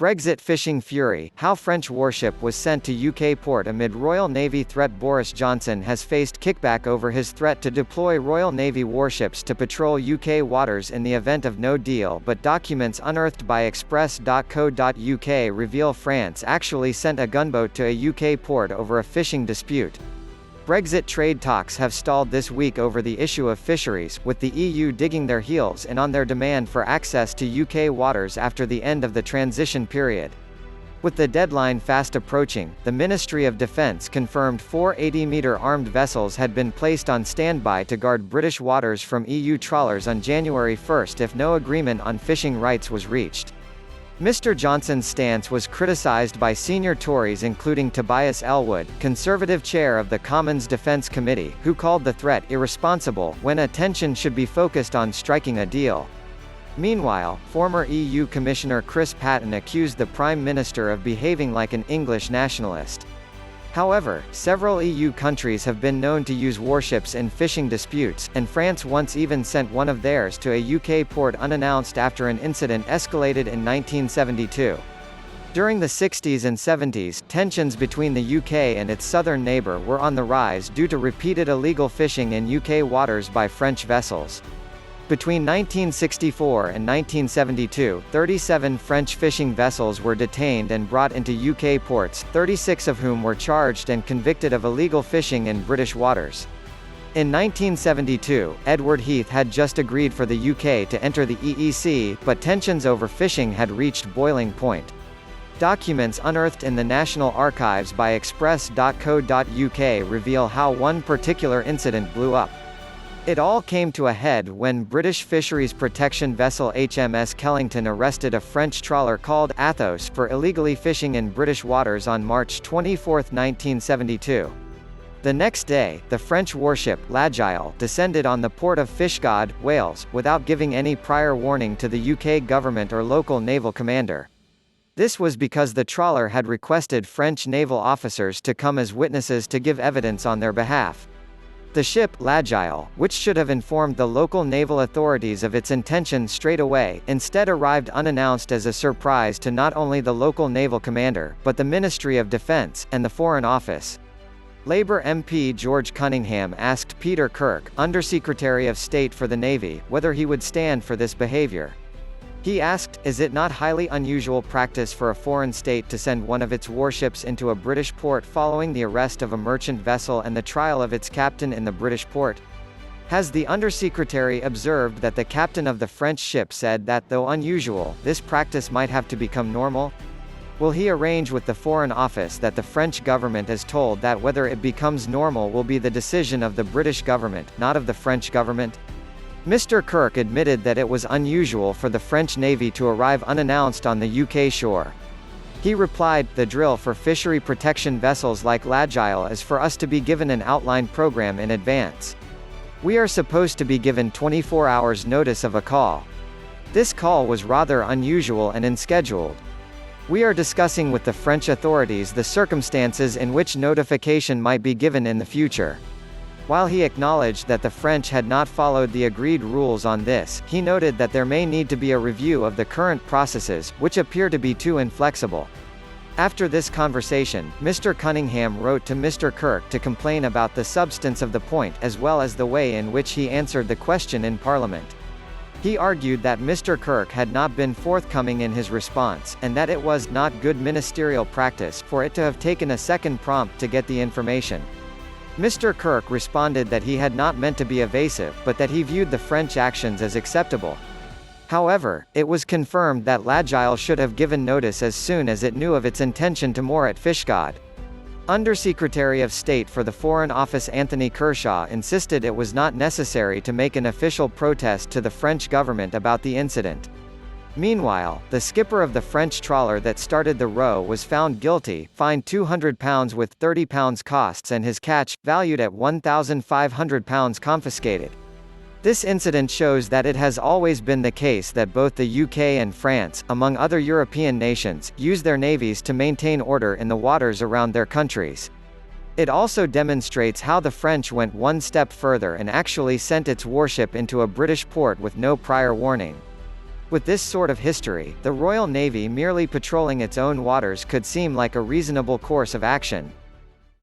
Brexit fishing fury, how French warship was sent to UK port amid Royal Navy threat. Boris Johnson has faced kickback over his threat to deploy Royal Navy warships to patrol UK waters in the event of no deal, but documents unearthed by Express.co.uk reveal France actually sent a gunboat to a UK port over a fishing dispute. Brexit trade talks have stalled this week over the issue of fisheries, with the EU digging their heels in on their demand for access to UK waters after the end of the transition period. With the deadline fast approaching, the Ministry of Defence confirmed 4 80-metre armed vessels had been placed on standby to guard British waters from EU trawlers on January 1 if no agreement on fishing rights was reached. Mr Johnson's stance was criticised by senior Tories including Tobias Ellwood, Conservative chair of the Commons Defence Committee, who called the threat irresponsible, when attention should be focused on striking a deal. Meanwhile, former EU Commissioner Chris Patten accused the Prime Minister of behaving like an English nationalist. However, several EU countries have been known to use warships in fishing disputes, and France once even sent one of theirs to a UK port unannounced after an incident escalated in 1972. During the 60s and 70s, tensions between the UK and its southern neighbour were on the rise due to repeated illegal fishing in UK waters by French vessels. Between 1964 and 1972, 37 French fishing vessels were detained and brought into UK ports, 36 of whom were charged and convicted of illegal fishing in British waters. In 1972, Edward Heath had just agreed for the UK to enter the EEC, but tensions over fishing had reached boiling point. Documents unearthed in the National Archives by Express.co.uk reveal how one particular incident blew up. It all came to a head when British fisheries protection vessel HMS Kellington arrested a French trawler called Athos for illegally fishing in British waters on March 24, 1972. The next day, the French warship, L'Agile, descended on the port of Fishguard, Wales, without giving any prior warning to the UK government or local naval commander. This was because the trawler had requested French naval officers to come as witnesses to give evidence on their behalf. The ship, L'Agile, which should have informed the local naval authorities of its intention straight away, instead arrived unannounced as a surprise to not only the local naval commander, but the Ministry of Defence, and the Foreign Office. Labour MP George Cunningham asked Peter Kirk, Undersecretary of State for the Navy, whether he would stand for this behaviour. He asked, is it not highly unusual practice for a foreign state to send one of its warships into a British port following the arrest of a merchant vessel and the trial of its captain in the British port? Has the Undersecretary observed that the captain of the French ship said that, though unusual, this practice might have to become normal? Will he arrange with the Foreign Office that the French government is told that whether it becomes normal will be the decision of the British government, not of the French government? Mr. Kirk admitted that it was unusual for the French Navy to arrive unannounced on the UK shore. He replied, the drill for fishery protection vessels like L'Agile is for us to be given an outline program in advance. We are supposed to be given 24 hours notice of a call. This call was rather unusual and unscheduled. We are discussing with the French authorities the circumstances in which notification might be given in the future. While he acknowledged that the French had not followed the agreed rules on this, he noted that there may need to be a review of the current processes, which appear to be too inflexible. After this conversation, Mr. Cunningham wrote to Mr. Kirk to complain about the substance of the point, as well as the way in which he answered the question in Parliament. He argued that Mr. Kirk had not been forthcoming in his response, and that it was not good ministerial practice for it to have taken a second prompt to get the information. Mr. Kirk responded that he had not meant to be evasive, but that he viewed the French actions as acceptable. However, it was confirmed that L'Agile should have given notice as soon as it knew of its intention to moor at Fishguard. Undersecretary of State for the Foreign Office Anthony Kershaw insisted it was not necessary to make an official protest to the French government about the incident. Meanwhile, the skipper of the French trawler that started the row was found guilty, fined £200 with £30 costs and his catch, valued at £1,500 confiscated. This incident shows that it has always been the case that both the UK and France, among other European nations, use their navies to maintain order in the waters around their countries. It also demonstrates how the French went one step further and actually sent its warship into a British port with no prior warning. With this sort of history, the Royal Navy merely patrolling its own waters could seem like a reasonable course of action.